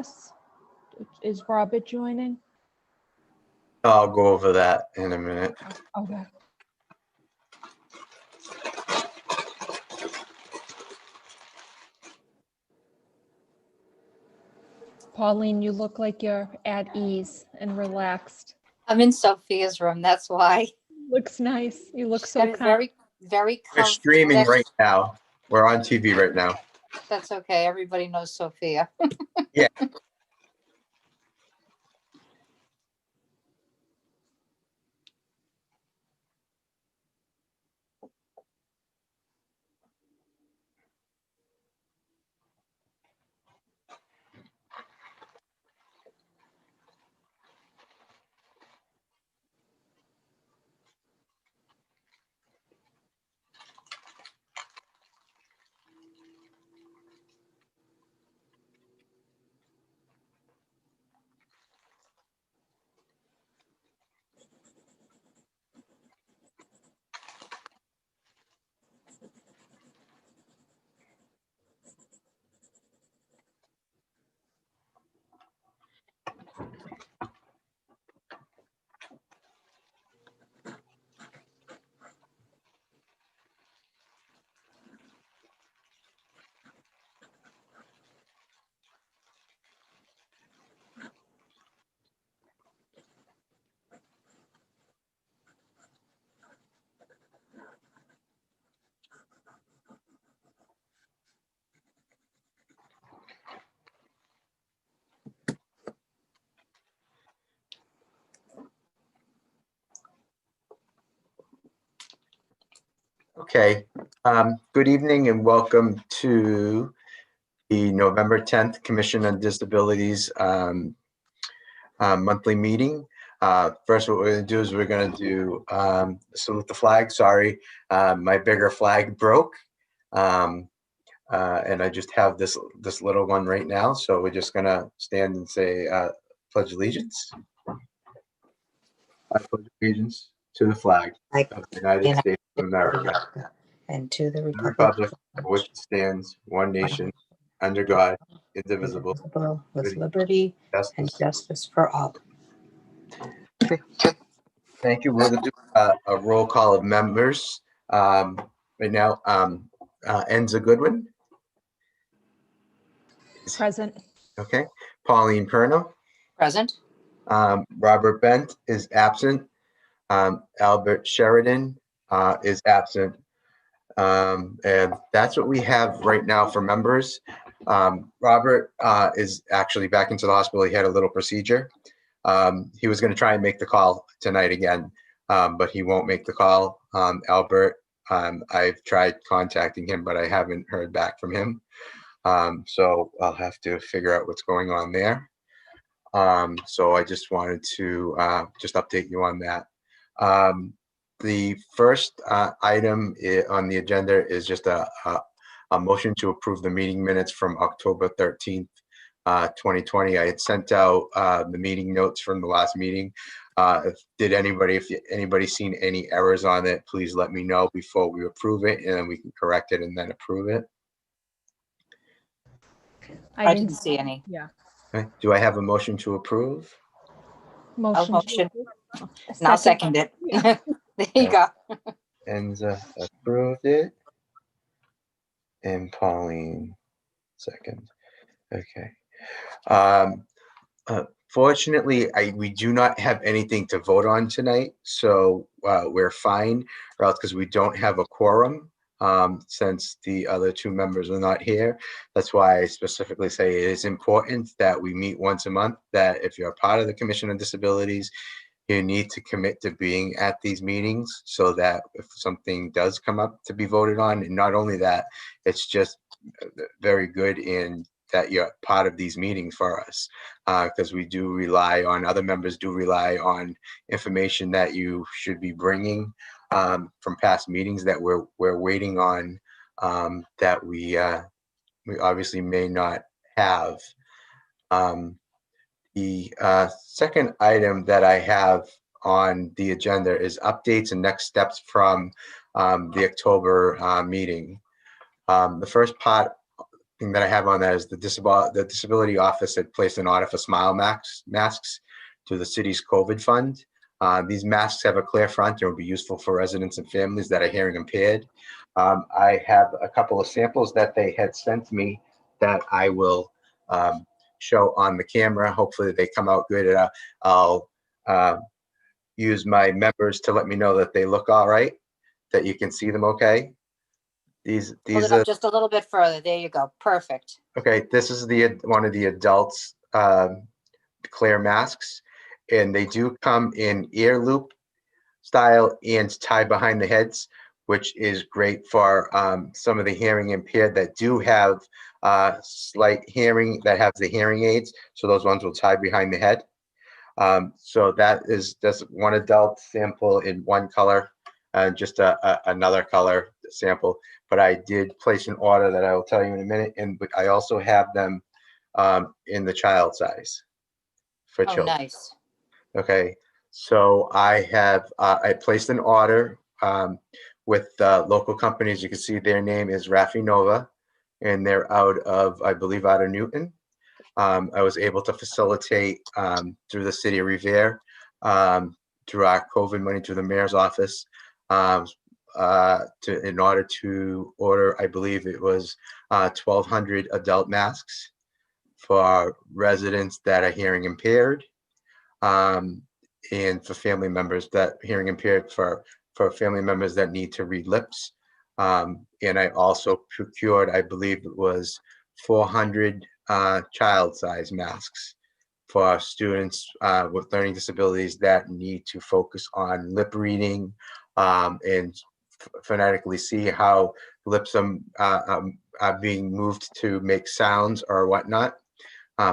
us? Is Robert joining? I'll go over that in a minute. Okay. Pauline, you look like you're at ease and relaxed. I'm in Sophia's room, that's why. Looks nice. You look She's so got it calm. very We're comfortable. streaming right now. We're on TV right now. That's okay, everybody knows Sophia. Yeah. Okay. Good evening and welcome to the November 10th Commission on Disabilities monthly meeting. First, what we're going to do is we're going to do salute the flag. Sorry, my bigger flag broke. And I just have this little one right now. So we're just going to stand and say pledge allegiance. I pledge allegiance to the flag of the United States of America And to the the republic republic for which it stands, one nation, under God, indivisible, with liberty and justice. justice for all. Thank you. We're going to do a roll call of members right now. Enza Goodwin. Present. Okay. Pauline Perno. Present? Robert Bent is absent. Albert Sheridan is absent. And that's what we have right now for members. Robert is actually back into the hospital. He had a little procedure. He was going to try and make the call tonight again, but he won't make the call. Albert, I've tried contacting him, but I haven't heard back from him. So I'll have to figure out what's going on there. So I just wanted to just update you on that. The first item on the agenda is just a motion to approve the meeting minutes from October 13th, 2020. I had sent out the meeting notes from the last meeting. If anybody's seen any errors on it, please let me know before we approve it, and then we can correct it and then approve it. I didn't see any. Yeah. Okay. Do I have a motion to approve? Motion. motion. And I'll second it. Yeah. There you go. Enza approved it. And Pauline second. Okay. Fortunately, we do not have anything to vote on tonight, so we're fine, because we don't have a quorum since the other two members are not here. That's why I specifically say it is important that we meet once a month, that if you're a part of the Commission on Disabilities, you need to commit to being at these meetings so that if something does come up to be voted on, and not only that, it's just very good in that you're part of these meetings for us, because we do rely on, other members do rely on information that you should be bringing from past meetings that we're waiting on, that we obviously may not have. The second item that I have on the agenda is updates and next steps from the October meeting. The first part thing that I have on that is the disability office had placed an order for smile masks to the city's COVID fund. These masks have a clear front and will be useful for residents and families that are hearing impaired. I have a couple of samples that they had sent me that I will show on the camera. Hopefully they come out good. I'll use my members to let me know that they look all right, that you can see them okay. Hold These it are up just a little bit further. There you go. Perfect. okay. This is one of the adults clear masks, and they do come in ear loop style and tie behind the heads, which is great for some of the hearing impaired that do have slight hearing, that have the hearing aids. So those ones will tie behind the head. So that is just one adult sample in one color and just another color sample. But I did place an order that I will tell you in a minute. And I also have them in the child size for Oh, children. nice. Okay, so I placed an order with local companies. You can see their name is Raffi Nova, and they're out of, I believe, out of Newton. I was able to facilitate through the city of Revere, through our COVID money, through the mayor's office, in order to order, I believe it was 1,200 adult masks for residents that are hearing impaired, and for family members that hearing impaired, for family members that need to read lips. And I also procured, I believe it was 400 child size masks for students with learning disabilities that need to focus on lip reading and phonetically see how lips are being moved to make sounds or whatnot,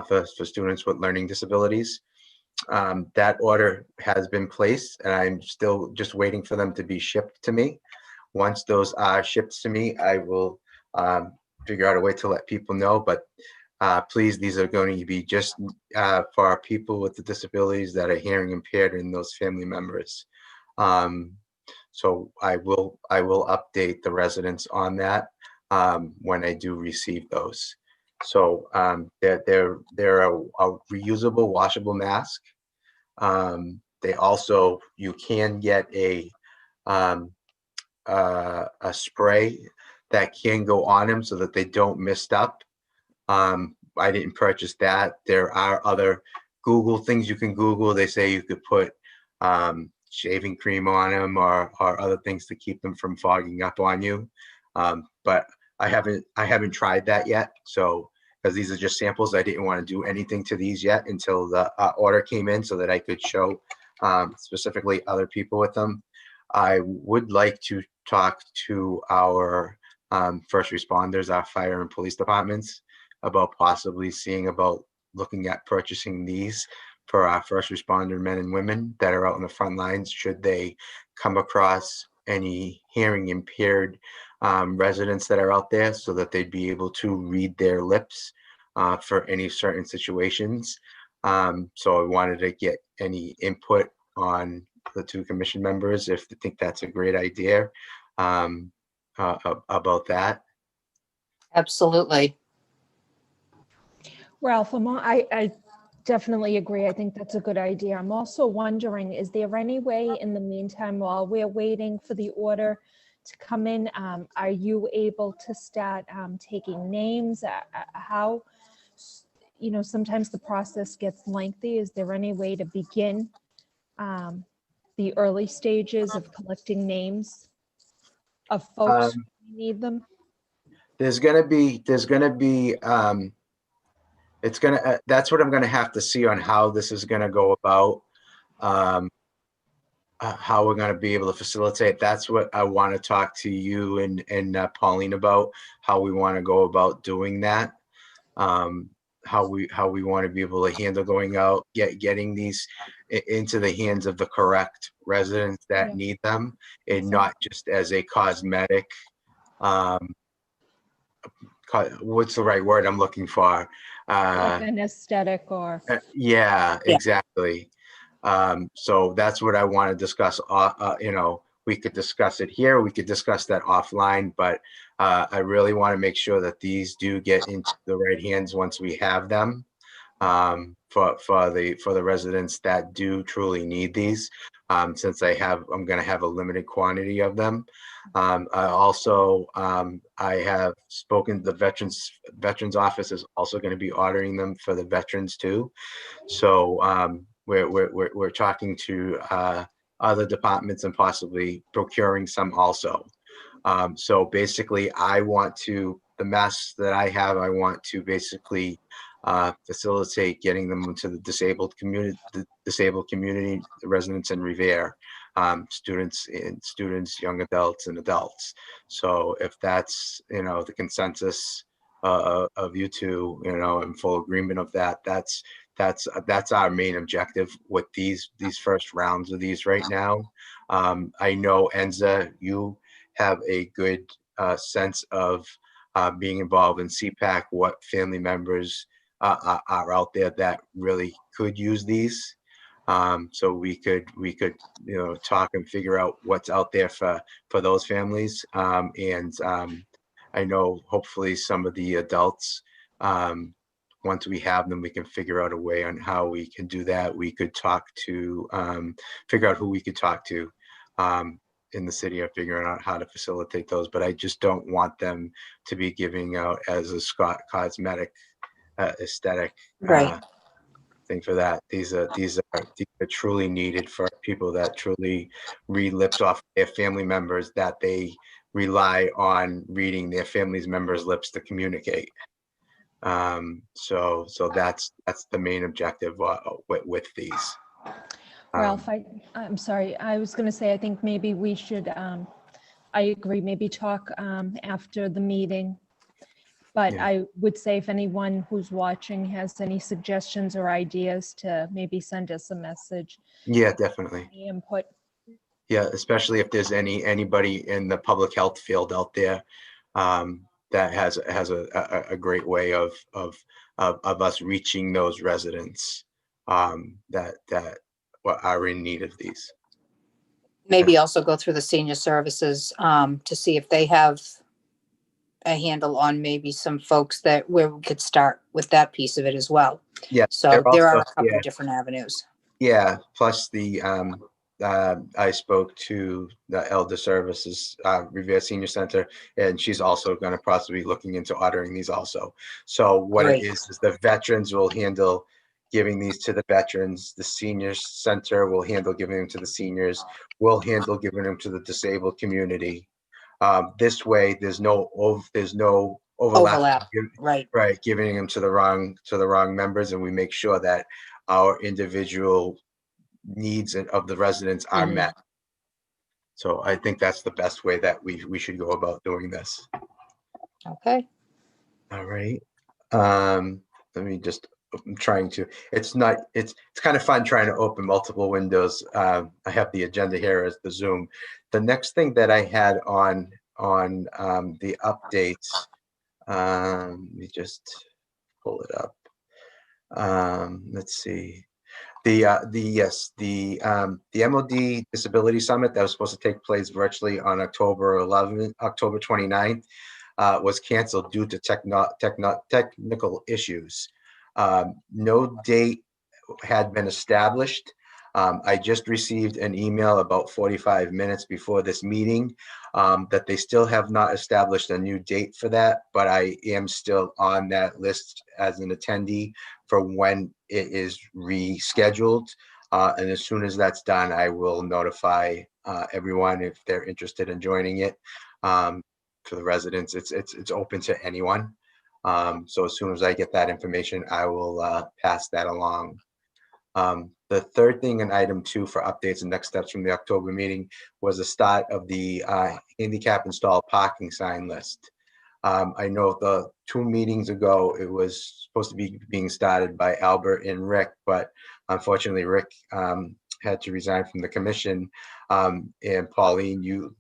for students with learning disabilities. That order has been placed, and I'm still just waiting for them to be shipped to me. Once those are shipped to me, I will figure out a way to let people know. But please, these are going to be just for our people with the disabilities that are hearing impaired and those family members. So I will update the residents on that when I do receive those. So they're a reusable, washable mask. They also, you can get a spray that can go on them so that they don't mist up. I didn't purchase that. There are other Google things you can Google. They say you could put shaving cream on them or other things to keep them from fogging up on you. But I haven't tried that yet. So, because these are just samples, I didn't want to do anything to these yet until the order came in so that I could show specifically other people with them. I would like to talk to our first responders, our fire and police departments, about possibly seeing about looking at purchasing these for our first responder men and women that are out on the front lines, should they come across any hearing impaired residents that are out there, so that they'd be able to read their lips for any certain situations. So I wanted to get any input on the two commission members if they think that's a great idea about that. Absolutely. Ralph, I definitely agree. I think that's a good idea. I'm also wondering, is there any way in the meantime, while we're waiting for the order to come in, are you able to start taking names? How, sometimes the process gets lengthy. Is there any way to begin the early stages of collecting names of folks who need them? There's gonna be that's what I'm gonna have to see on how this is gonna go about, how we're gonna be able to facilitate. That's what I want to talk to you and Pauline about, how we want to go about doing that. How we want to be able to handle going out, getting these into the hands of the correct residents that Yeah. need them, and not just as a cosmetic, what's the right word I'm looking for? Like an aesthetic or, Yeah, exactly. So that's what I want to discuss. We could discuss it here. We could discuss that offline, but I really want to make sure that these do get into the right hands once we have them, for the residents that do truly need these. Since I'm going to have a limited quantity of them. I also, I have spoken, the Veterans Office is also going to be ordering them for the veterans too. So we're talking to other departments and possibly procuring some also. So basically, the masks that I have, I want to basically facilitate getting them into the disabled community, the residents in Revere, students, young adults and adults. So if that's, the consensus of you two, in full agreement of that, that's our main objective with these first rounds of these right now. I know Enza, you have a good sense of being involved in CPAC, what family members are out there that really could use these. So we could talk and figure out what's out there for those families. I know hopefully some of the adults, once we have them, we can figure out a way on how we can do that. We could figure out who we could talk to in the city of figuring out how to facilitate those, but I just don't want them to be giving out as a cosmetic aesthetic Right. thing for that. These are truly needed for people that truly read lips off their family members, that they rely on reading their family's members' lips to communicate. So that's the main objective with these. Ralph, I'm sorry, I was going to say, I think maybe we should, I agree, maybe talk after the meeting. But Yeah. I would say if anyone who's watching has any suggestions or ideas, to maybe send us a message, Yeah, definitely. any input. Yeah, especially if there's anybody in the public health field out there that has a great way of us reaching those residents that are in need of these. Maybe also go through the senior services to see if they have a handle on maybe some folks where we could start with that piece of it as well. Yeah. So there are Also, a couple of different avenues. Yeah. Plus I spoke to the Elder Services Revere Senior Center, and she's also going to possibly be looking into ordering these also. So what Great. it is the veterans will handle giving these to the veterans. The senior center will handle giving them to the seniors. We'll handle giving them to the disabled community. This way, there's no overlap. Right. Right, giving them to the wrong members, and we make sure that our individual needs of the residents are Mhm. met. So I think that's the best way that we should go about doing this. Okay. All right. Let me just, I'm trying to, it's kind of fun trying to open multiple windows. I have the agenda here as the Zoom. The next thing that I had on the updates, let me just pull it up. Let's see. The MOD Disability Summit that was supposed to take place virtually on October 29th, was canceled due to technical issues. No date had been established. I just received an email about 45 minutes before this meeting that they still have not established a new date for that, but I am still on that list as an attendee for when it is rescheduled. And as soon as that's done, I will notify everyone if they're interested in joining it. For the residents, it's open to anyone. So as soon as I get that information, I will pass that along. The third thing in item 2 for updates and next steps from the October meeting was the start of the handicap installed parking sign list. I know the 2 meetings ago, it was supposed to be being started by Albert and Rick, but unfortunately Rick had to resign from the commission. And Pauline, you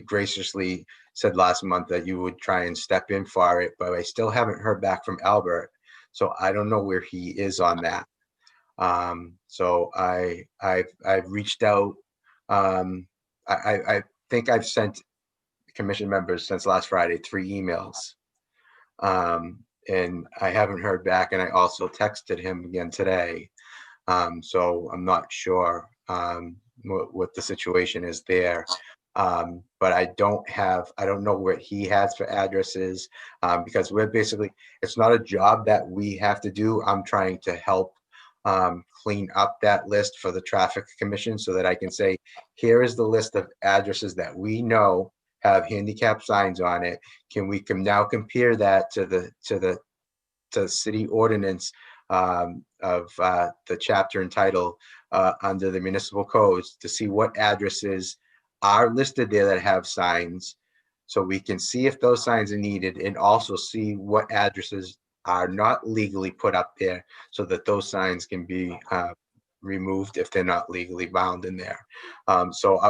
graciously said last month that you would try and step in for it, but I still haven't heard back from Albert. So I don't know where he is on that. So I've reached out. I think I've sent commission members since last Friday, 3 emails. And I haven't heard back, and I also texted him again today. So I'm not sure what the situation is there. But I don't know what he has for addresses, because we're basically, it's not a job that we have to do. I'm trying to help clean up that list for the traffic commission so that I can say, here is the list of addresses that we know have handicap signs on it. Can now compare that to the city ordinance of the chapter and title under the municipal codes to see what addresses are listed there that have signs, so we can see if those signs are needed, and also see what addresses are not legally put up there so that those signs can be removed if they're not legally bound in there. So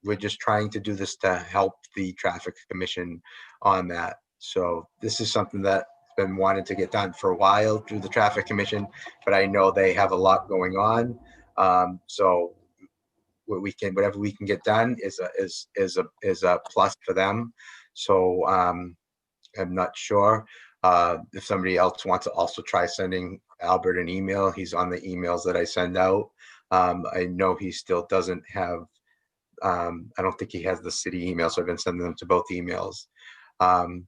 we're just trying to do this to help the traffic commission on that. So this is something that been wanted to get done for a while through the traffic commission, but I know they have a lot going on. So whatever we can get done is a plus for them. So I'm not sure if somebody else wants to also try sending Albert an email. He's on the emails that I send out. I know he still doesn't have, I don't think he has the city email, so I've been sending them to both emails.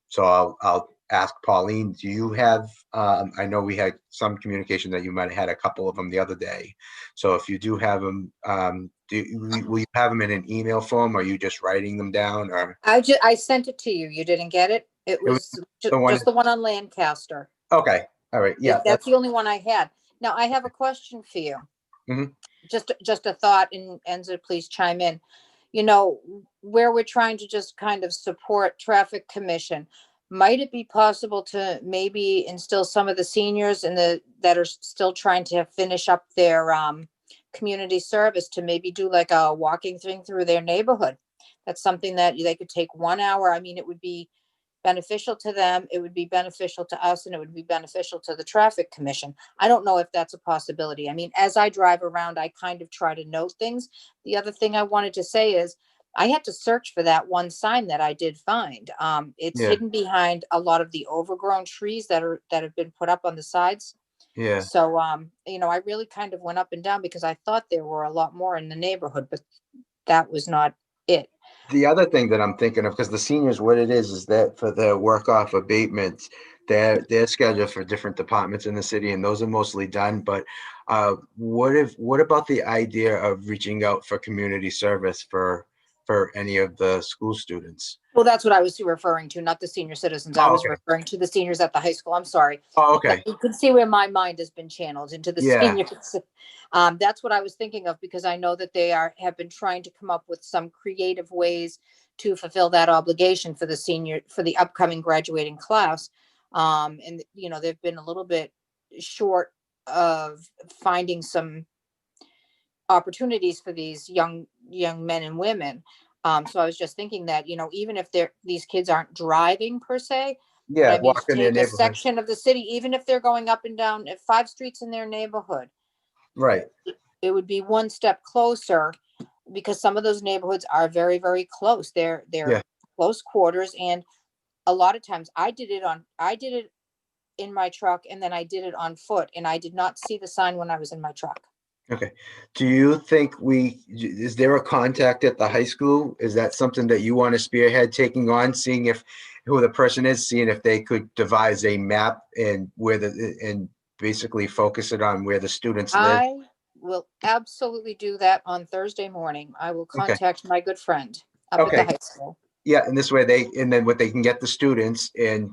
So I'll ask Pauline, do you have, I know we had some communication that you might have had a couple of them the other day. So if you do have them, will you have them in an email form, or are you just writing them down? Or I sent it to you. You didn't get it? It was the one, just the one on Lancaster. okay, all right, yeah. That's the only one I had. Now I have a question for you. Mhm. Just a thought, and Enzo, please chime in. You know, where we're trying to just kind of support traffic commission, might it be possible to maybe instill some of the seniors that are still trying to finish up their community service to maybe do like a walking thing through their neighborhood? That's something that they could take 1 hour. I mean, it would be beneficial to them, it would be beneficial to us, and it would be beneficial to the traffic commission. I don't know if that's a possibility. I mean, as I drive around, I kind of try to note things. The other thing I wanted to say is I had to search for that one sign that I did find. It's Yeah. hidden behind a lot of the overgrown trees that have been put up on the sides. Yeah. So I really kind of went up and down because I thought there were a lot more in the neighborhood, but that was not it. The other thing that I'm thinking of, because the seniors, what it is that for the work off abatements, they're scheduled for different departments in the city, and those are mostly done. But what about the idea of reaching out for community service for any of the school students? Well, that's what I was referring to, not the senior citizens. I Oh, was okay. referring to the seniors at the high school. I'm sorry. Oh, okay. You can see where my mind has been channeled into the Yeah. seniors. That's what I was thinking of, because I know that they have been trying to come up with some creative ways to fulfill that obligation for the upcoming graduating class. And they've been a little bit short of finding some opportunities for these young men and women. So I was just thinking that, even if these kids aren't driving per se, but Yeah, I mean, to walk in their take a neighborhood. section of the city, even if they're going up and down 5 streets in their neighborhood, Right. it would be one step closer, because some of those neighborhoods are very, very close. They're Yeah. close quarters. And a lot of times I did it in my truck, and then I did it on foot, and I did not see the sign when I was in my truck. Okay. Do you think is there a contact at the high school? Is that something that you want to spearhead taking on, seeing who the person is, seeing if they could devise a map and and basically focus it on where the students live? I will absolutely do that on Thursday morning. I will Okay. contact my good friend up at Okay. the high school. Yeah, and this way then what they can get the students and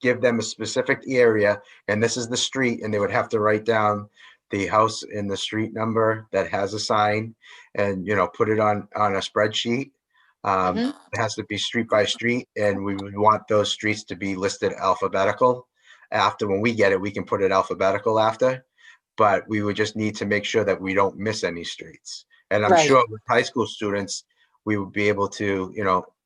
give them a specific area, and this is the street, and they would have to write down the house and the street number that has a sign, and put it on a spreadsheet. Mhm. It has to be street by street, and we would want those streets to be listed alphabetical. After, when we get it, we can put it alphabetical after, but we would just need to make sure that we don't miss any streets. And I'm Right. sure with high school students, we would be able to,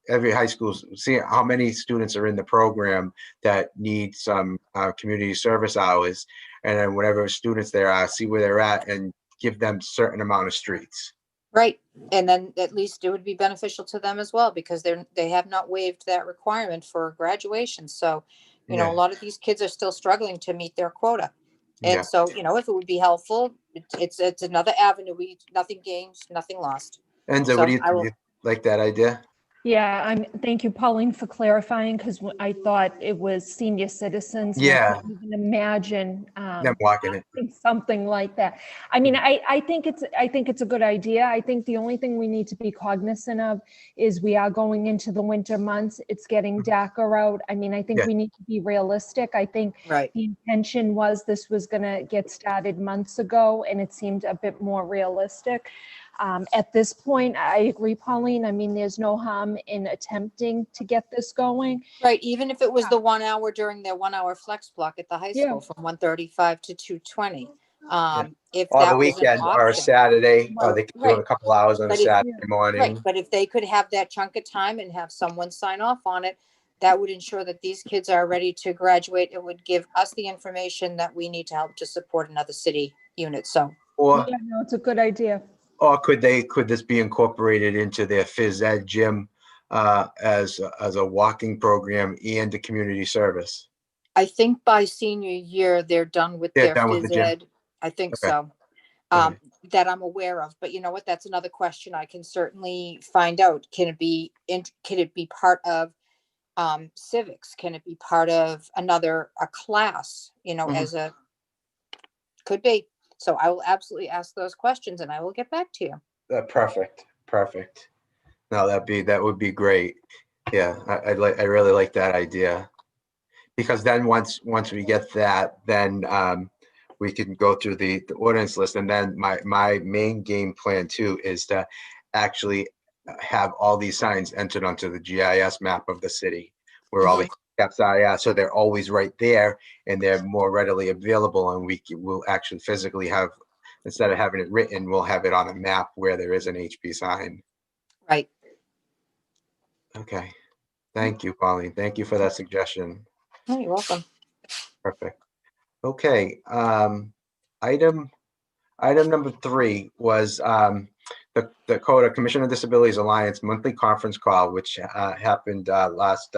every high school, see how many students are in the program that need some community service hours, and then whatever students there are, see where they're at and give them certain amount of streets. Right. And then at least it would be beneficial to them as well, because they have not waived that requirement for graduation. So, a Yeah, lot of these kids are still struggling to meet their quota. yeah. And so, if it would be helpful, it's another avenue. Nothing gained, nothing lost. Enzo, what So do I you will, like that idea? Yeah, thank you, Pauline, for clarifying, because I thought it was senior citizens, and I Yeah, couldn't even imagine them walking it. something like that. I mean, I think it's a good idea. I think the only thing we need to be cognizant of is we are going into the winter months. It's getting darker out. I mean, I think Yeah. we need to be realistic. I think right. the intention was this was going to get started months ago, and it seemed a bit more realistic. At this point, I agree, Pauline. I mean, there's no harm in attempting to get this going. Right. Even if it was the 1 hour during their 1 hour flex block at the high Yeah. school from 1:35 to 2:20. Yeah. If Or the that was an weekend or a option. Saturday, or Right. they can do it Right. a couple hours on a But if, Saturday Yeah. right. morning. But if they could have that chunk of time and have someone sign off on it, that would ensure that these kids are ready to graduate. It would give us the information that we need to help to support another city unit. So, Or Yeah, no, it's a good idea. could this be incorporated into their phys ed gym as a walking program and a community service? I think by senior year, they're done with They're their done with the phys gym. ed. I think Okay. so. Okay. That I'm aware of. But you know what? That's another question I can certainly find out. Can it be part of civics? Can it be part of a class? Mhm. Could be. So I will absolutely ask those questions and I will get back to you. Perfect. Perfect. No, that would be great. Yeah, I really like that idea, because then once we get that, then we can go through the ordinance list, and then my main game plan too is to actually have all these signs entered onto the GIS map of the city, where all the gaps are. Yeah, so they're always right there, and they're more readily available, and will actually physically have, instead of having it written, we'll have it on a map where there is an HP sign. Right. Okay. Thank you, Pauline. Thank you for that suggestion. Oh, you're welcome. Perfect. Okay. Item number 3 was the Dakota Commission on Disabilities Alliance monthly conference call, which happened last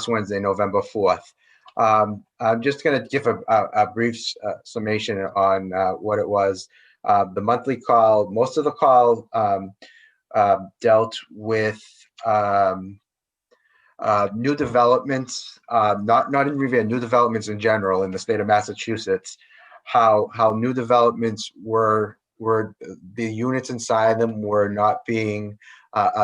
Wednesday, November 4th. I'm just going to give a brief summation on what it was. The monthly call, most of the call dealt with new developments, not in Revere, new developments in general in the state of Massachusetts, how new developments were the units inside them were not being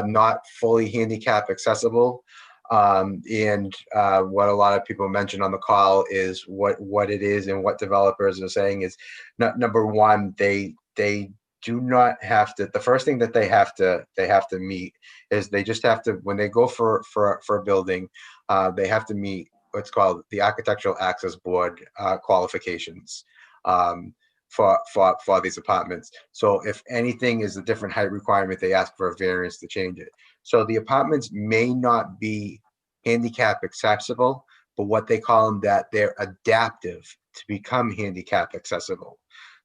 not fully handicap accessible. And what a lot of people mentioned on the call is what it is, and what developers are saying is, number one, they do not have to, the first thing that they have to meet is, they just have to, when they go for a building, they have to meet what's called the Architectural Access Board qualifications for these apartments. So if anything is a different height requirement, they ask for a variance to change it. So the apartments may not be handicap accessible, but what they call them, that they're adaptive to become handicap accessible,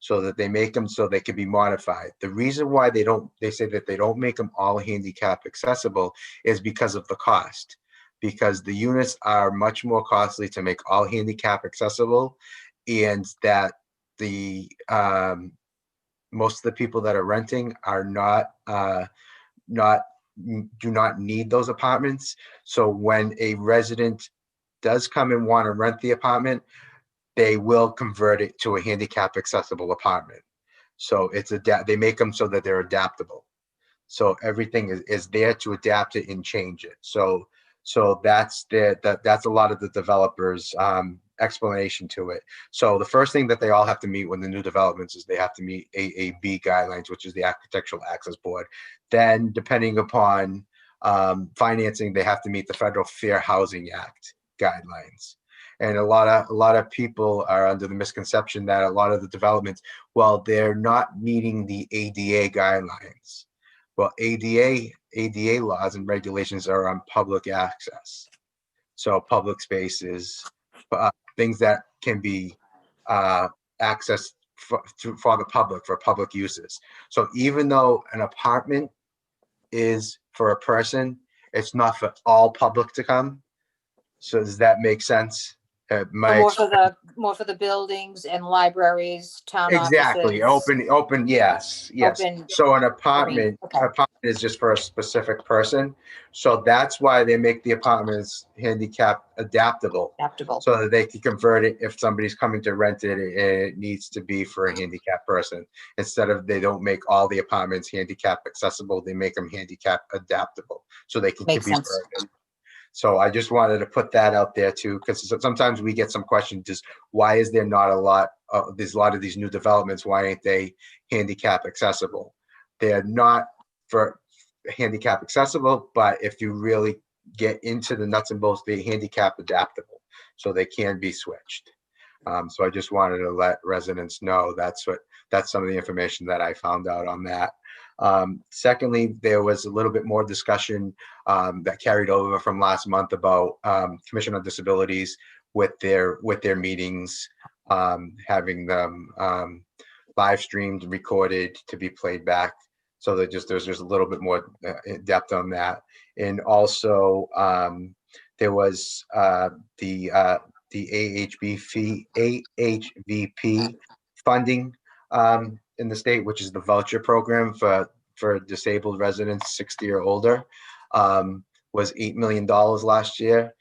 so that they make them so they can be modified. The reason why they say that they don't make them all handicap accessible is because of the cost, because the units are much more costly to make all handicap accessible, and that the most of the people that are renting are not do not need those apartments. So when a resident does come and want to rent the apartment, they will convert it to a handicap accessible apartment. So they make them so that they're adaptable. So everything is there to adapt it and change it. So that's that's a lot of the developers explanation to it. So the first thing that they all have to meet when the new developments is, they have to meet AAB guidelines, which is the Architectural Access Board. Then depending upon financing, they have to meet the Federal Fair Housing Act guidelines. And a lot of people are under the misconception that a lot of the developments, well, they're not meeting the ADA guidelines. Well, ADA laws and regulations are on public access. So public spaces, things that can be accessed for the public, for public uses. So even though an apartment is for a person, it's not for all public to come. So does that make sense? So My more for the buildings and libraries, town Exactly. offices. Open, yes, yes. Open So an Okay. apartment is just for a specific person. So that's why they make the apartments handicap adaptable, Adaptable. so that they can convert it if somebody's coming to rent it, it needs to be for a handicapped person. Instead of, they don't make all the apartments handicap accessible, they make them handicap adaptable, so they can be Makes sense. converted. So I just wanted to put that out there too, because sometimes we get some questions, just why is there not there's a lot of these new developments, why ain't they handicap accessible? They're not for handicap accessible, but if you really get into the nuts and bolts, they're handicap adaptable, so they can be switched. So I just wanted to let residents know that's some of the information that I found out on that. Secondly, there was a little bit more discussion that carried over from last month about Commission on Disabilities with their meetings, having them live streamed, recorded to be played back. So that there's just a little bit more in depth on that. And also there was the AHVP funding in the state, which is the voucher program for disabled residents 60 or older, was $8 million last year.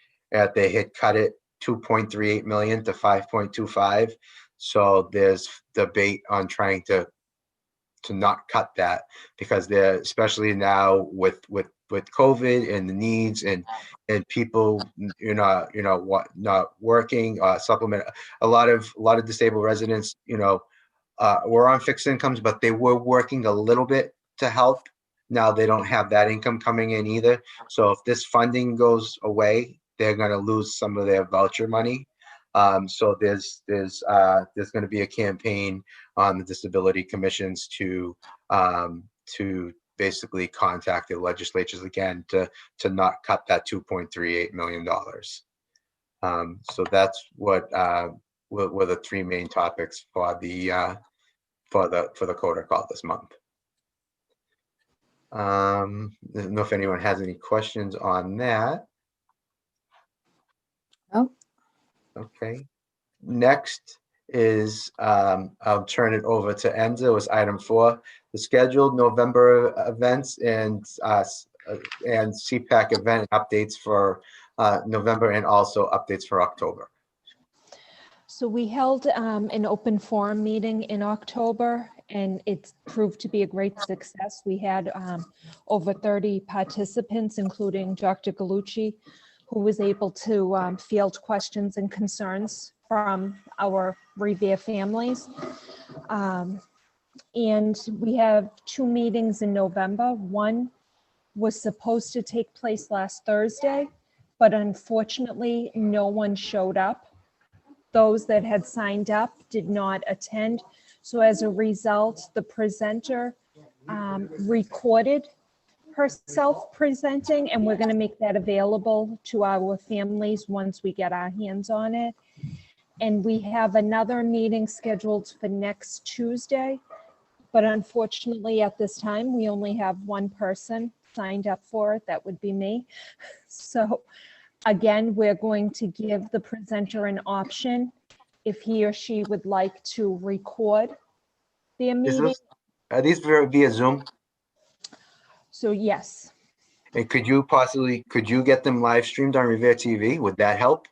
They had cut it 2.38 million to 5.25. So there's debate on trying to not cut that, because they're, especially now with COVID and the needs and people, what, not working, supplement, a lot of disabled residents, were on fixed incomes, but they were working a little bit to help. Now they don't have that income coming in either. So if this funding goes away, they're going to lose some of their voucher money. So there's going to be a campaign on the disability commissions to basically contact the legislatures again to not cut that $2.38 million. So that's what were the three main topics for the Coder call this month. I don't know if anyone has any questions on that. No. Okay. Next is I'll turn it over to Enza. It was item 4, the scheduled November events and CPAC event updates for November, and also updates for October. So we held an open forum meeting in October, and it's proved to be a great success. We had over 30 participants, including Dr. Gallucci, who was able to field questions and concerns from our Revere families. And we have 2 meetings in November. One was supposed to take place last Thursday, but unfortunately, no one showed up. Those that had signed up did not attend. So as a result, the presenter recorded herself presenting, and we're going to make that available to our families once we get our hands on it. And we have another meeting scheduled for next Tuesday, but unfortunately at this time, we only have one person signed up for it. That would be me. So again, we're going to give the presenter an option if he or she would like to record their meeting. Are these via Zoom? So yes. And could you get them live streamed on Revere TV? Would that help?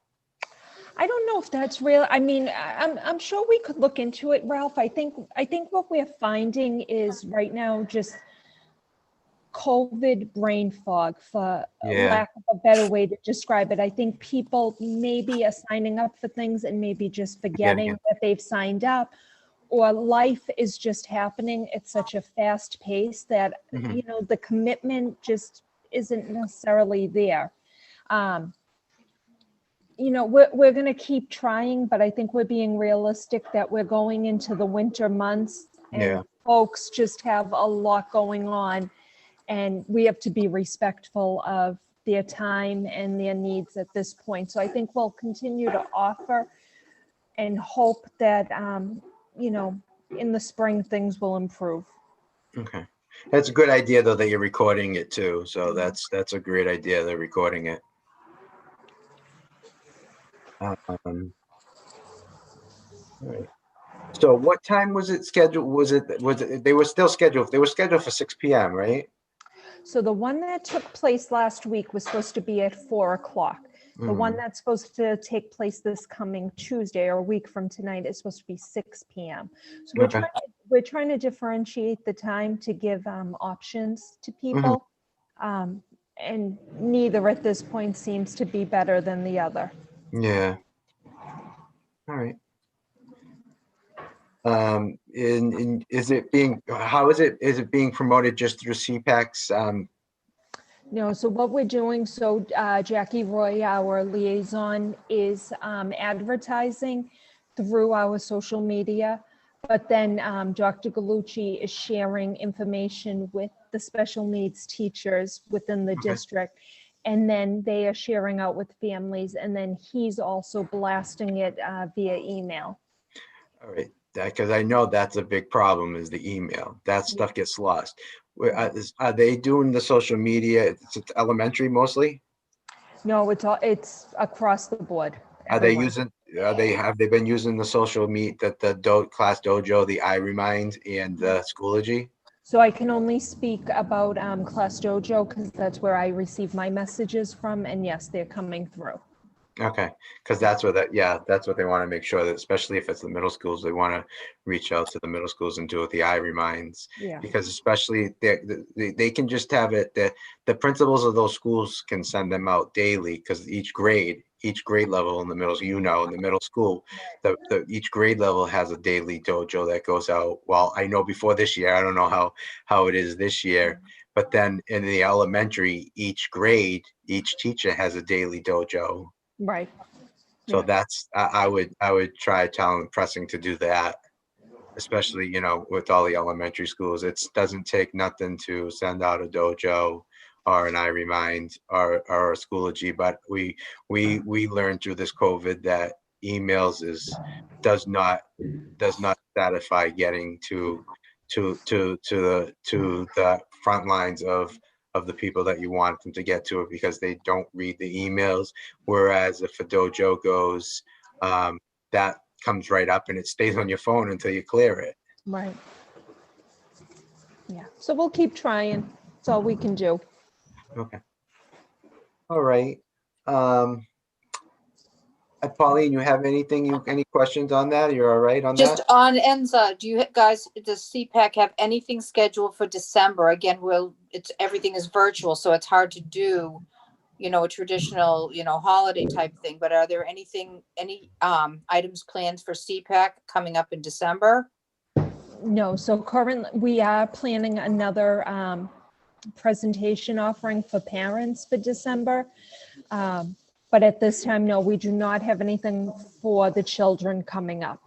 I don't know if that's real. I mean, I'm sure we could look into it, Ralph. I think what we're finding is right now just COVID brain fog, for lack of a better way to describe it. I think people maybe are signing up for things and maybe just forgetting that they've signed up, or life is just happening at such a fast pace that, the commitment just isn't necessarily there. We're going to keep trying, but I think we're being realistic that we're going into the winter months, and folks just have a lot going on, and we have to be respectful of their time and their needs at this point. So I think we'll continue to offer and hope that, in the spring, things will improve. Okay. That's a good idea though, that you're recording it too. So that's a great idea. They're recording it. All right. So what time was it scheduled? Was it, they were still scheduled, they were scheduled for 6 PM, right? So the one that took place last week was supposed to be at 4 o'clock. The one that's supposed to take place this coming Tuesday or a week from tonight is supposed to be 6 PM. So Okay. we're trying to differentiate the time to give options to Mhm. people. And neither at this point seems to be better than the other. Yeah. All right. Is it being, how is it being promoted just through CPAC's? No, so what we're doing, so Jackie Roy, our liaison, is advertising through our social media. But then Dr. Galucci is sharing information with the special needs teachers within the district. And then they are sharing out with families. And then he's also blasting it via email. All right, because I know that's a big problem, is the email. That stuff gets lost. Are they doing the social media? It's elementary mostly? No, it's across the board. Are they everyone. using, have they been using the social media, the Class Dojo, the iRemind, and the Schoology? So I can only speak about Class Dojo because that's where I receive my messages from, and yes, they're coming through. Okay, because that's what that's what they want to make sure that, especially if it's the middle schools, they want to reach out to the middle schools and do it the iReminds. Yeah. Because especially they can just have it, the principals of those schools can send them out daily, because each grade level in the middle, in the middle school, each grade level has a daily dojo that goes out. Well, I know before this year, I don't know how it is this year, but then in the elementary, each grade, each teacher has a daily dojo. Right. So Yeah. that's, I would try telling, pressing to do that, especially, with all the elementary schools. It doesn't take nothing to send out a dojo or an iRemind or a Schoology, but we learned through this COVID that emails does not satisfy getting to the front lines of the people that you want them to get to it, because they don't read the emails. Whereas if a dojo goes, that comes right up and it stays on your phone until you clear it. Right. Yeah. So we'll keep trying. That's all we can do. Okay. All right. Pauline, you have any questions on that? You're all right on Just that? on Enza, do you guys, does CPAC have anything scheduled for December? Again, everything is virtual, so it's hard to do, a traditional, holiday type thing. But are there any items planned for CPAC coming up in December? No. So currently we are planning another presentation offering for parents for December. But at this time, no, we do not have anything for the children coming up.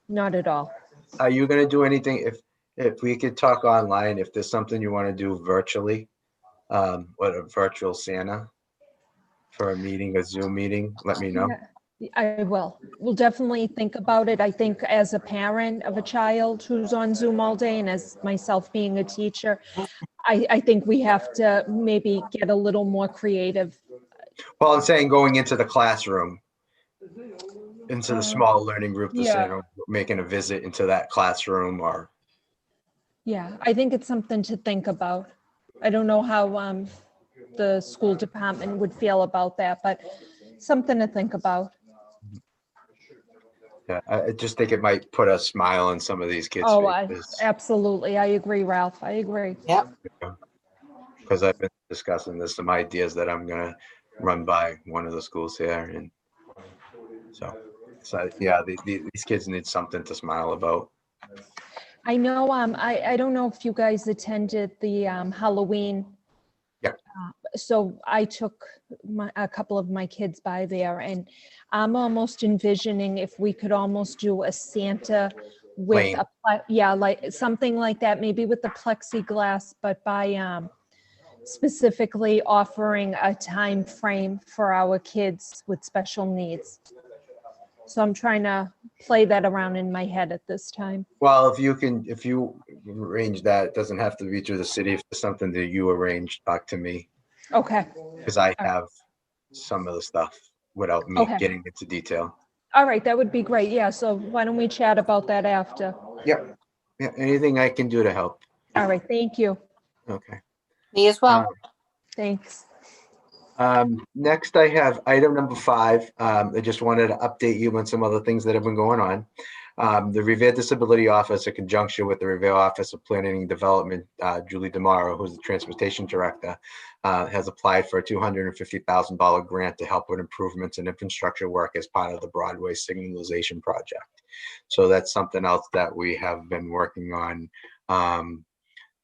Not at all. Are you going to do anything, if we could talk online, if there's something you want to do virtually, what a virtual Santa for a Zoom meeting, let me know. Yeah, I will. We'll definitely think about it. I think as a parent of a child who's on Zoom all day, and as myself being a teacher, I think we have to maybe get a little more creative. Well, I'm saying going into the classroom, into the small learning group, Yeah. making a visit into that classroom, or. Yeah, I think it's something to think about. I don't know how the school department would feel about that, but something to think about. Yeah, I just think it might put a smile on some of these kids' Oh, faces. absolutely. I agree, Ralph. I agree. Yep. Because I've been discussing this, some ideas that I'm gonna run by one of the schools here, and so yeah, these kids need something to smile about. I know, I don't know if you guys attended the Halloween. Yeah. So I took a couple of my kids by there, and I'm almost envisioning if we could almost do a Santa with Lane. like something like that, maybe with the plexiglass, but by specifically offering a time frame for our kids with special needs. So I'm trying to play that around in my head at this time. Well, if you arrange that, it doesn't have to be through the city. If it's something that you arrange, talk to me, Okay. because I right. have some of the stuff without me Okay. getting into detail. All right, that would be great. Yeah, so why don't we chat about that after? Yep. Yeah, anything I can do to help. All right, thank you. Okay. Me as well. Thanks. Next, I have item number 5. I just wanted to update you on some other things that have been going on. The Revere Disability Office, in conjunction with the Revere Office of Planning and Development, Julie DeMauro, who's the Transportation Director, has applied for a $250,000 grant to help with improvements in infrastructure work as part of the Broadway Signalization project. So that's something else that we have been working on.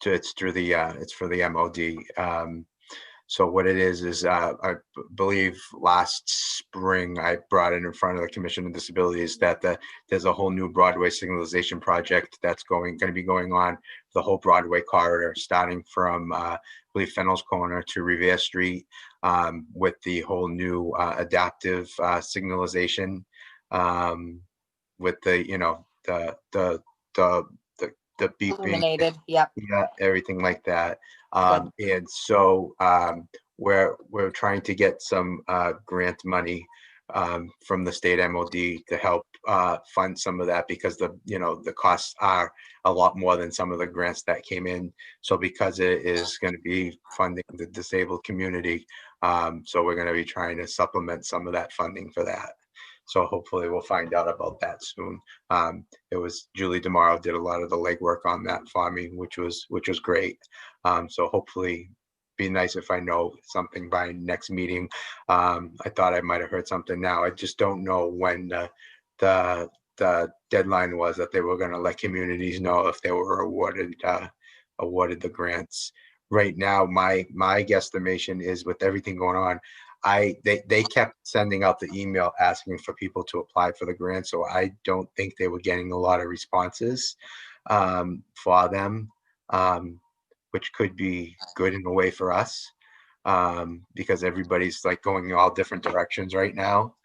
It's for the MOD. So what it is I believe last spring I brought it in front of the Commission on Disabilities that there's a whole new Broadway signalization project that's going to be going on the whole Broadway corridor, starting from I believe Fennell's Corner to Revere Street, with the whole new adaptive signalization, with the beeping, Illuminated. Yep. yeah, everything like that. And so we're trying to get some grant money from the state MOD to help fund some of that, because the costs are a lot more than some of the grants that came in. So because it is going to be funding the disabled community, so we're going to be trying to supplement some of that funding for that. So hopefully we'll find out about that soon. It was Julie DeMauro did a lot of the legwork on that for me, which was great. So hopefully, be nice if I know something by next meeting. I thought I might have heard something now. I just don't know when the deadline was that they were going to let communities know if they were awarded the grants. Right now, my guesstimation is, with everything going on, they kept sending out the email asking for people to apply for the grant. So I don't think they were getting a lot of responses for them, which could be good in a way for us, because everybody's like going in all different directions right now.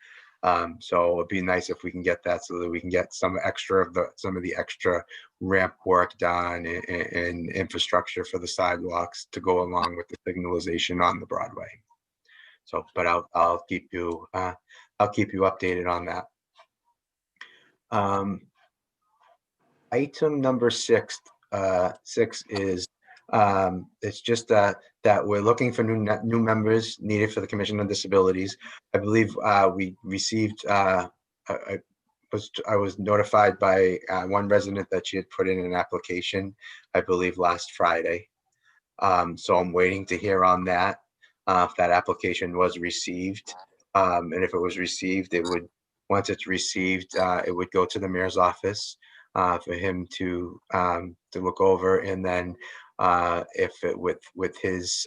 So it'd be nice if we can get that, so that we can get some of the extra ramp work done and infrastructure for the sidewalks to go along with the signalization on the Broadway. So, but I'll keep you updated on that. Item number 6 is it's just that we're looking for new members needed for the Commission on Disabilities. I believe we received I was notified by one resident that she had put in an application, I believe last Friday. So I'm waiting to hear on that. If that application was received, and if it was received, once it's received, it would go to the mayor's office for him to look over, and then with his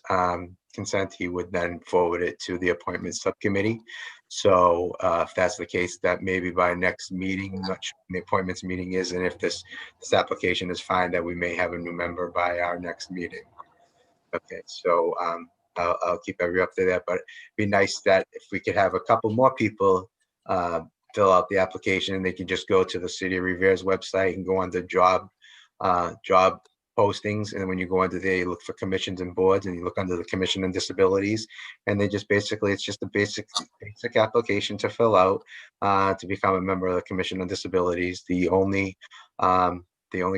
consent, he would then forward it to the appointments subcommittee. So if that's the case, that maybe by next meeting, I'm not sure when the appointments meeting is, and if this application is fine, that we may have a new member by our next meeting. Okay, so I'll keep everybody up to that, but it'd be nice that if we could have a couple more people fill out the application, and they can just go to the City of Revere's website and go on the job postings. And when you go under there, you look for commissions and boards, and you look under the Commission on Disabilities, and they just basically, it's just a basic application to fill out to become a member of the Commission on Disabilities. The only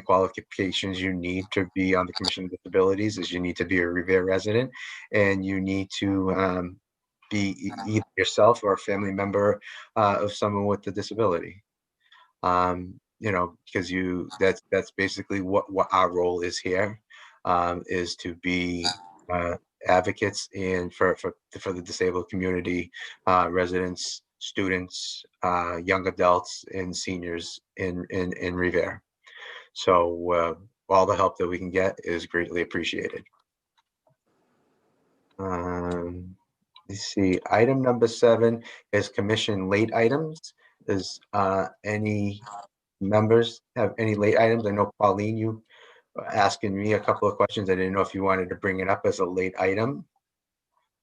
qualifications you need to be on the Commission on Disabilities is you need to be a Revere resident, and you need to be either yourself or a family member of someone with a disability. Because that's basically what our role is here, is to be advocates and for the disabled community, residents, students, young adults, and seniors in Revere. So all the help that we can get is greatly appreciated. Let's see, item number 7 is commission late items. Does any members have any late items? I know, Pauline, you were asking me a couple of questions. I didn't know if you wanted to bring it up as a late item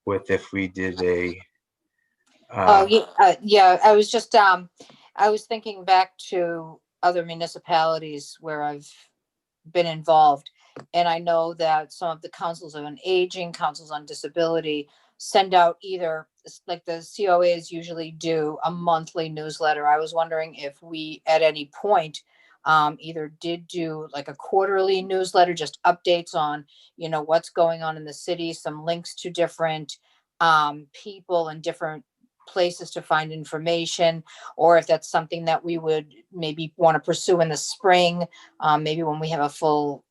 with if we did a Oh, yeah, I was just, I was thinking back to other municipalities where I've been involved. And I know that some of the councils on aging, councils on disability send out either, like the COAs usually do, a monthly newsletter. I was wondering if we at any point either did do like a quarterly newsletter, just updates on, what's going on in the city, some links to different people and different places to find information, or if that's something that we would maybe want to pursue in the spring, maybe when we have a full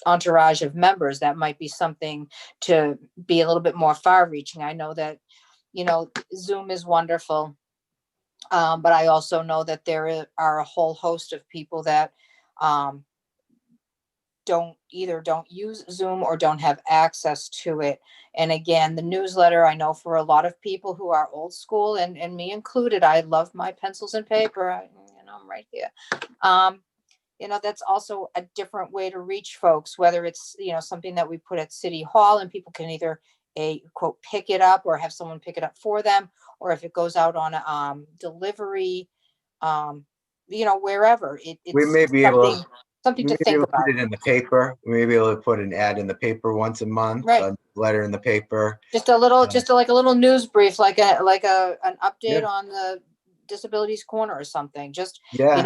entourage of members. That might be something to be a little bit more far reaching. I know that, Zoom is wonderful. But I also know that there are a whole host of people that um, don't use Zoom or don't have access to it. And again, the newsletter, I know for a lot of people who are old school, and me included, I love my pencils and paper. I'm right here. That's also a different way to reach folks, whether it's, something that we put at City Hall and people can either quote, pick it up or have someone pick it up for them, or if it goes out on a delivery, wherever. We It's may be able, something we to may be think able to about. put it in the paper. We may be able to put an ad in the paper once a month, Right. a letter in the paper. Just a little, Um, like a little news brief, like an Yeah. update on the Disabilities Corner or something. Just, Yeah,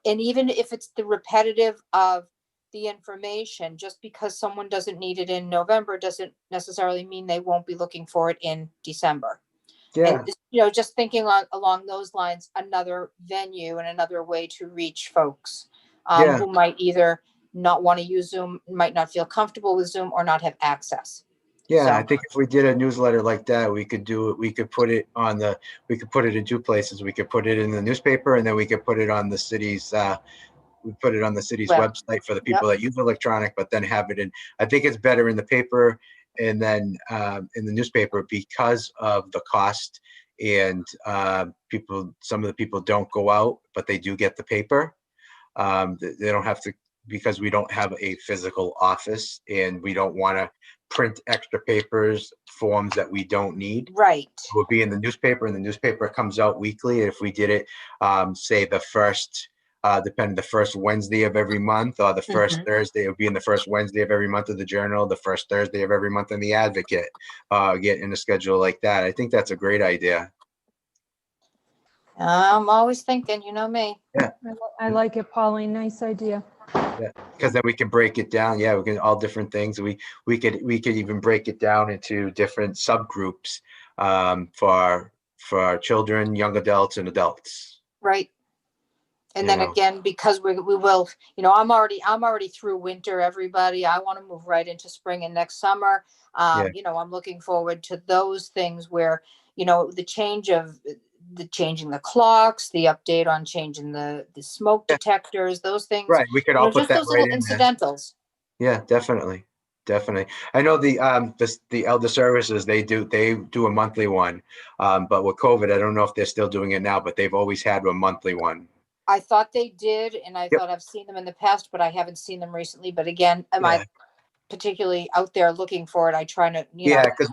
and even if it's the repetitive of the information, just because someone doesn't need it in November doesn't necessarily mean they won't be looking for it in December. yeah, And just thinking along those lines, another venue and another way to reach folks yeah, who might either not want to use Zoom, might not feel comfortable with Zoom, or not have access. yeah. I So, think if we did a newsletter like that, we could do it. We could put it we could put it in two places. We could put it in the newspaper, and then we could put it on the city's, we put it on the city's well, website for the yep. people that use electronic, but then have it in, I think it's better in the paper and then in the newspaper because of the cost, and some of the people don't go out, but they do get the paper. They don't have to, because we don't have a physical office and we don't want to print extra papers, forms that we don't need. Right. It would be in the newspaper, and the newspaper comes out weekly. If we did it, say the first, depending, the first Wednesday of every month, or the first Mhm. Thursday, it would be in the first Wednesday of every month of the Journal, the first Thursday of every month in the Advocate, get in a schedule like that. I think that's a great idea. I'm always thinking, you know me. Yeah, I like it, Pauline. Nice idea. yeah, because then we can break it down. Yeah, we can, all different things. We could even break it down into different subgroups, for children, young adults, and adults. Right. And You then know, again, because we will, I'm already through winter, everybody. I want to move right into spring and next summer. yeah, I'm looking forward to those things where, the changing the clocks, the update on changing the smoke yeah, detectors, those things, right. We could all put just that those right little in there. incidentals. Yeah, definitely, definitely. I know the elder services, they do a monthly one, but with COVID, I don't know if they're still doing it now, but they've always had a monthly one. I thought they did, and I Yep. thought I've seen them in the past, but I haven't seen them recently. But again, am Yeah. I particularly out there looking for it? I try to, Yeah, because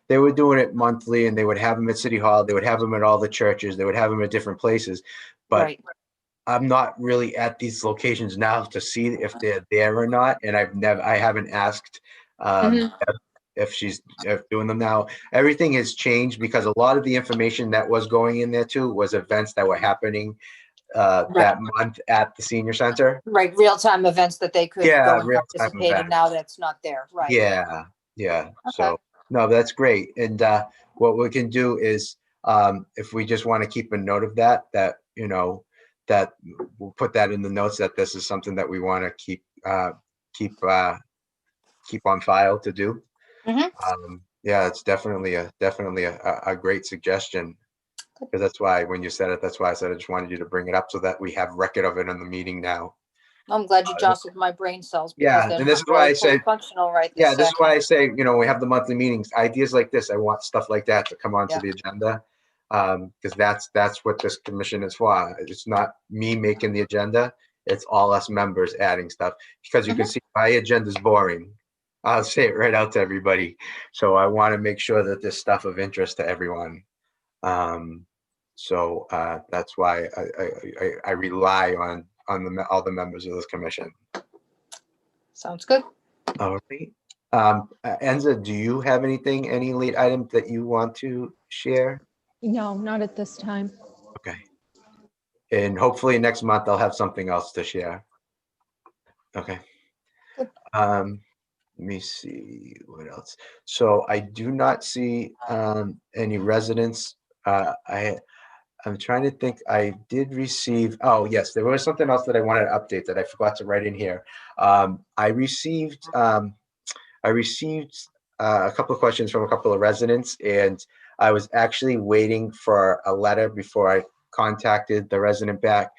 they were doing it monthly, and they would have them at City Hall, they would have them at all the churches, they would have them at different places. But right. I'm not really at these locations now to see if they're there or not, and I haven't asked hmm if she's doing them now. Everything has changed because a lot of the information that was going in there too was events that were happening Right. that month at the senior center. Right. Real time events that they could Yeah, go and real time participate in. events. Now that's not there. Right. Yeah, yeah. Okay. So no, that's great. And what we can do is, if we just want to keep a note of that, that we'll put that in the notes that this is something that we want to keep keep on file to do. hmm Yeah, it's definitely a great suggestion. Because that's why when you said it, that's why I said I just wanted you to bring it up so that we have record of it in the meeting now. I'm glad you jostled my brain cells because Yeah, they're and this not is why really I fully said, functional right this yeah, this is second. why I say, we have the monthly meetings, ideas like this. I want stuff like that to come onto Yeah. the agenda. Because that's what this commission is for. It's not me making the agenda. It's all us members adding stuff, because you can hmm see my agenda is boring. I'll say it right out to everybody. So I want to make sure that there's stuff of interest to everyone. Um, So that's why I rely on all the members of this commission. Sounds good. All right. Enza, do you have any late items that you want to share? No, not at this time. Okay. And hopefully next month I'll have something else to share. Okay. Good. Let me see what else. So I do not see any residents. I'm trying to think. I did receive. Oh yes, there was something else that I wanted to update that I forgot to write in here. I received. I received a couple of questions from a couple of residents, and I was actually waiting for a letter before I contacted the resident back.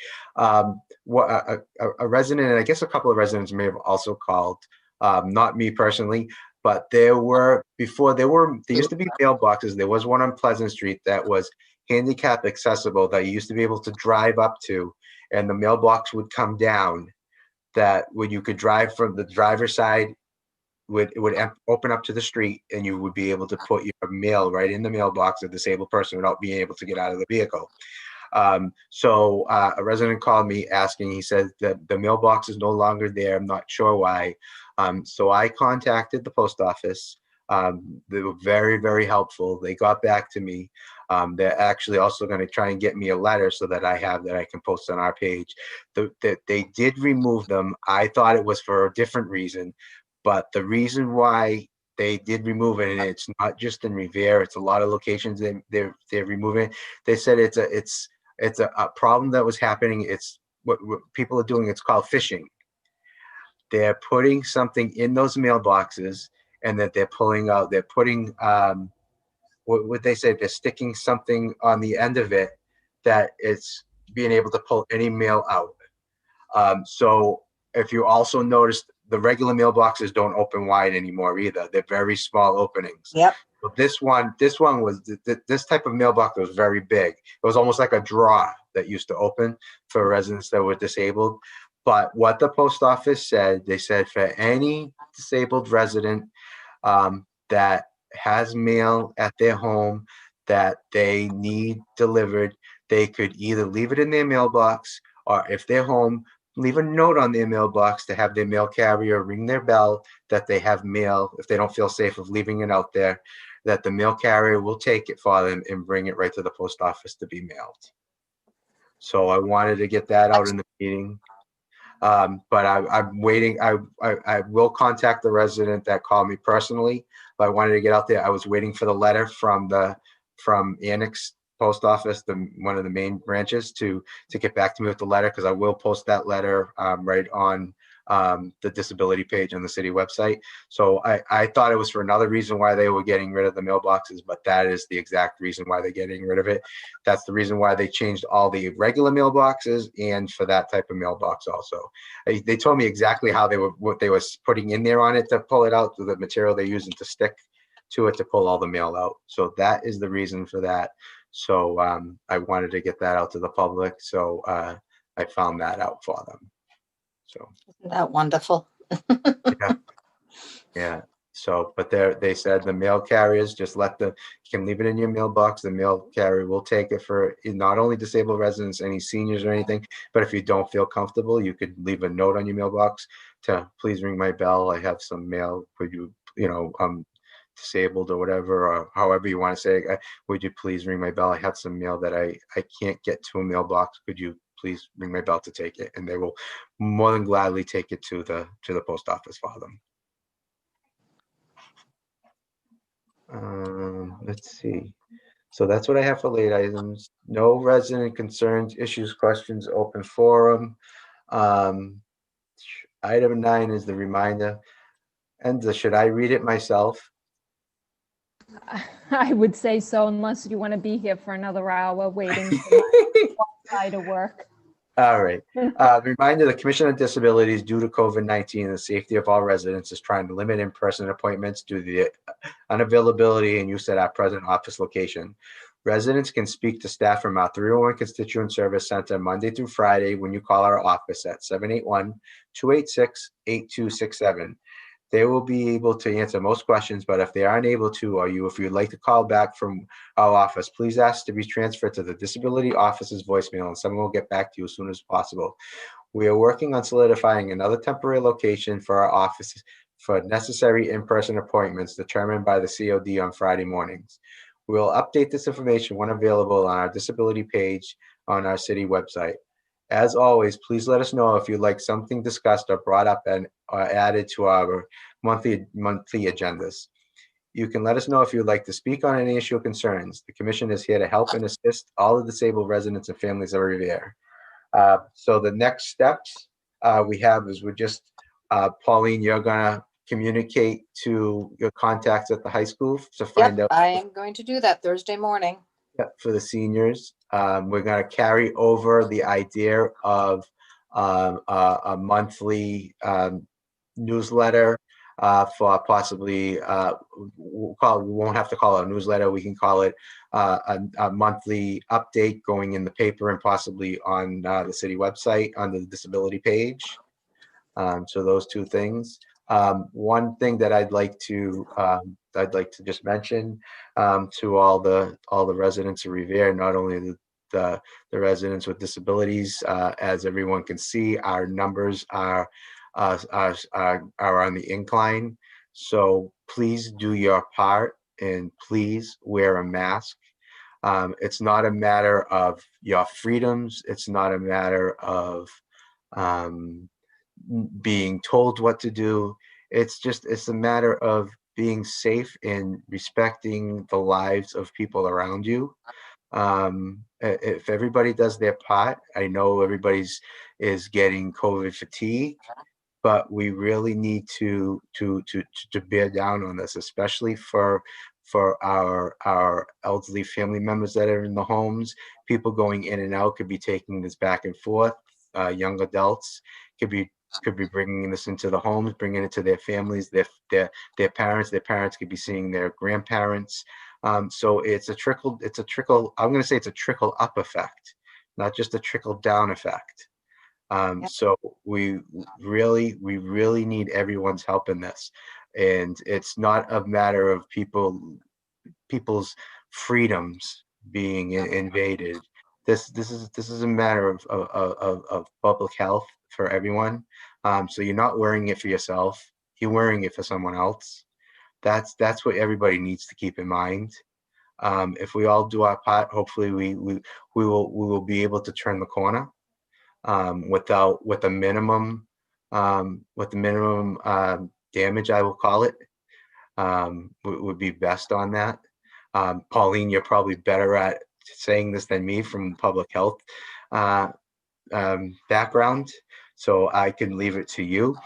What a resident, and I guess a couple of residents may have also called. Not me personally, but there used to be mailboxes. There was one on Pleasant Street that was handicap accessible that you used to be able to drive up to, and the mailbox would come down. That when you could drive from the driver's side, it would open up to the street, and you would be able to put your mail right in the mailbox of a disabled person without being able to get out of the vehicle. So a resident called me asking, he said that the mailbox is no longer there. I'm not sure why. So I contacted the post office. They were very, very helpful. They got back to me. They're actually also going to try and get me a letter so that I can post on our page. They did remove them. I thought it was for a different reason, but the reason why they did remove it, and it's not just in Revere, it's a lot of locations they're removing. They said it's a problem that was happening. It's what people are doing. It's called phishing. They're putting something in those mailboxes, and that they're putting what would they say? They're sticking something on the end of it that it's being able to pull any mail out. So if you also noticed, the regular mailboxes don't open wide anymore either. They're very small openings. Yep. But this one was this type of mailbox was very big. It was almost like a drawer that used to open for residents that were disabled. But what the post office said, they said for any disabled resident that has mail at their home that they need delivered, they could either leave it in their mailbox, or if they're home, leave a note on their mailbox to have their mail carrier ring their bell that they have mail. If they don't feel safe of leaving it out there, that the mail carrier will take it for them and bring it right to the post office to be mailed. So I wanted to get that out in the meeting. But I'm waiting. I will contact the resident that called me personally, but I wanted to get out there. I was waiting for the letter from Annex Post Office, one of the main branches, to get back to me with the letter, because I will post that letter right on the disability page on the city website. So I thought it was for another reason why they were getting rid of the mailboxes, but that is the exact reason why they're getting rid of it. That's the reason why they changed all the regular mailboxes and for that type of mailbox also. They told me exactly what they were putting in there on it to pull it out, the material they're using to stick to it to pull all the mail out. So that is the reason for that. So I wanted to get that out to the public. So I found that out for them. So Isn't that wonderful? yeah. So, but they said the mail carriers just you can leave it in your mailbox. The mail carrier will take it for not only disabled residents, any seniors or anything, but if you don't feel comfortable, you could leave a note on your mailbox to please ring my bell. I have some mail. Could you, disabled or whatever, or however you want to say it, would you please ring my bell? I have some mail that I can't get to a mailbox. Could you please ring my bell to take it? And they will more than gladly take it to the post office for them. Let's see. So that's what I have for late items. No resident concerns, issues, questions, open forum. Item 9 is the reminder. And should I read it myself? I would say so, unless you want to be here for another hour waiting for my to work. All right. Reminder, the Commission on Disabilities, due to COVID-19 and the safety of all residents, is trying to limit in-person appointments due to the unavailability and use at our present office location. Residents can speak to staff from our 301 Constituent Service Center Monday through Friday when you call our office at 781-286-8267. They will be able to answer most questions, but if they aren't able to, or if you'd like to call back from our office, please ask to be transferred to the disability office's voicemail and someone will get back to you as soon as possible. We are working on solidifying another temporary location for our office for necessary in-person appointments determined by the COD on Friday mornings. We will update this information when available on our disability page on our city website. As always, please let us know if you'd like something discussed or brought up and added to our monthly agendas. You can let us know if you'd like to speak on any issue or concerns. The commission is here to help and assist all the disabled residents and families of Revere. So the next steps we have is Pauline, you're gonna communicate to your contacts at the high school to find Yep, out. I am going to do that Thursday morning. For the seniors. We're going to carry over the idea of a monthly newsletter for possibly, we won't have to call it a newsletter. We can call it a monthly update going in the paper and possibly on the city website under the disability page. So those two things. One thing that I'd like to just mention to all the residents of Revere, not only the residents with disabilities, as everyone can see, our numbers are on the incline. So please do your part and please wear a mask. It's not a matter of your freedoms. It's not a matter of being told what to do. It's a matter of being safe and respecting the lives of people around you. If everybody does their part, I know everybody's is getting COVID fatigue, but we really need to bear down on this, especially for our elderly family members that are in the homes. People going in and out could be taking this back and forth. Young adults could be bringing this into the homes, bringing it to their families, their parents. Their parents could be seeing their grandparents. So it's a trickle. I'm going to say it's a trickle up effect, not just a trickle down effect. Yep. So we really need everyone's help in this, and it's not a matter of people's freedoms being invaded. This is a matter of public health for everyone. So you're not wearing it for yourself, you're wearing it for someone else. That's what everybody needs to keep in mind. If we all do our part, hopefully we will be able to turn the corner with the minimum damage, I will call it, would be best on that. Pauline, you're probably better at saying this than me from public health background, so I can leave it to you.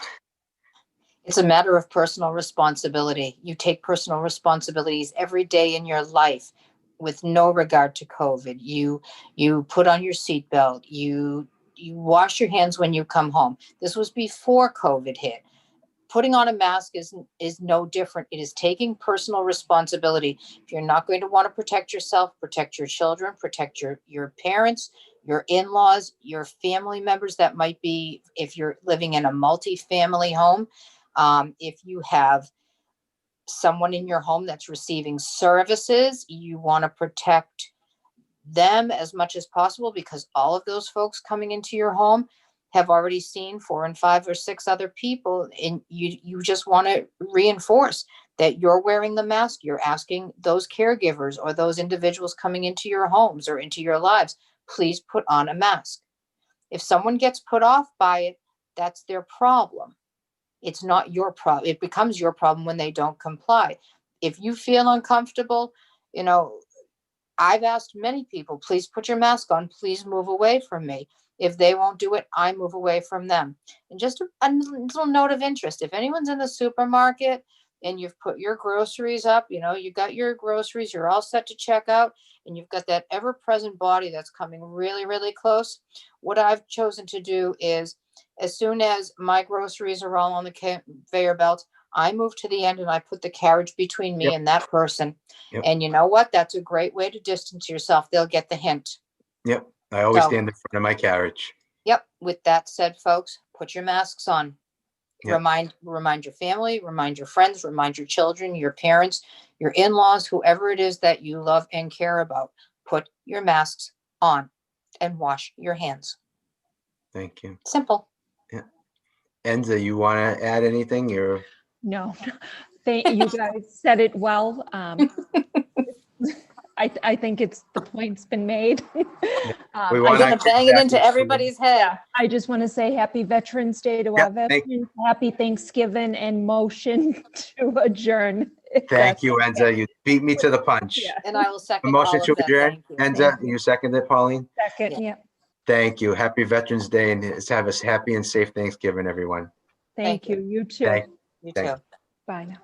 It's a matter of personal responsibility. You take personal responsibilities every day in your life with no regard to COVID. You put on your seatbelt. You wash your hands when you come home. This was before COVID hit. Putting on a mask is no different. It is taking personal responsibility. If you're not going to want to protect yourself, protect your children, protect your parents, your in-laws, your family members that might be, if you're living in a multi-family home, if you have someone in your home that's receiving services, you want to protect them as much as possible, because all of those folks coming into your home have already seen 4 and 5 or 6 other people, and you just want to reinforce that you're wearing the mask. You're asking those caregivers or those individuals coming into your homes or into your lives, please put on a mask. If someone gets put off by it, that's their problem. It's not your problem. It becomes your problem when they don't comply. If you feel uncomfortable, you know, I've asked many people, please put your mask on, please move away from me. If they won't do it, I move away from them. And just a little note of interest, if anyone's in the supermarket and you've put your groceries up, you know, you got your groceries, you're all set to check out, and you've got that ever-present body that's coming really, really close, what I've chosen to do is, as soon as my groceries are all on the conveyor belt, I move to the end and I put the carriage between me Yep. and that person. Yep. And you know what? That's a great way to distance yourself. They'll get the hint. Yep. I always So, stand in front of my carriage. yep. With that said, folks, put your masks on. Yeah. Remind your family, remind your friends, remind your children, your parents, your in-laws, whoever it is that you love and care about. Put your masks on and wash your hands. Thank you. Simple. Enza, you want to add anything? No, you guys said it well. I think the point's been made. We I I'm wanna- gonna just- bang it into everybody's head. I just want to say happy Veterans Day to Yeah, our veterans, happy Thanksgiving, and motion to adjourn. Thank you, Enza. You beat me to the punch. Yeah. And I will A second all motion of to that. adjourn. Thank you. Enza, you second it, Pauline? Second, yeah. Thank you. Happy Veterans Day, and have a happy and safe Thanksgiving, everyone. Thank Thank you. You too. Thank- You Thank too. Bye now.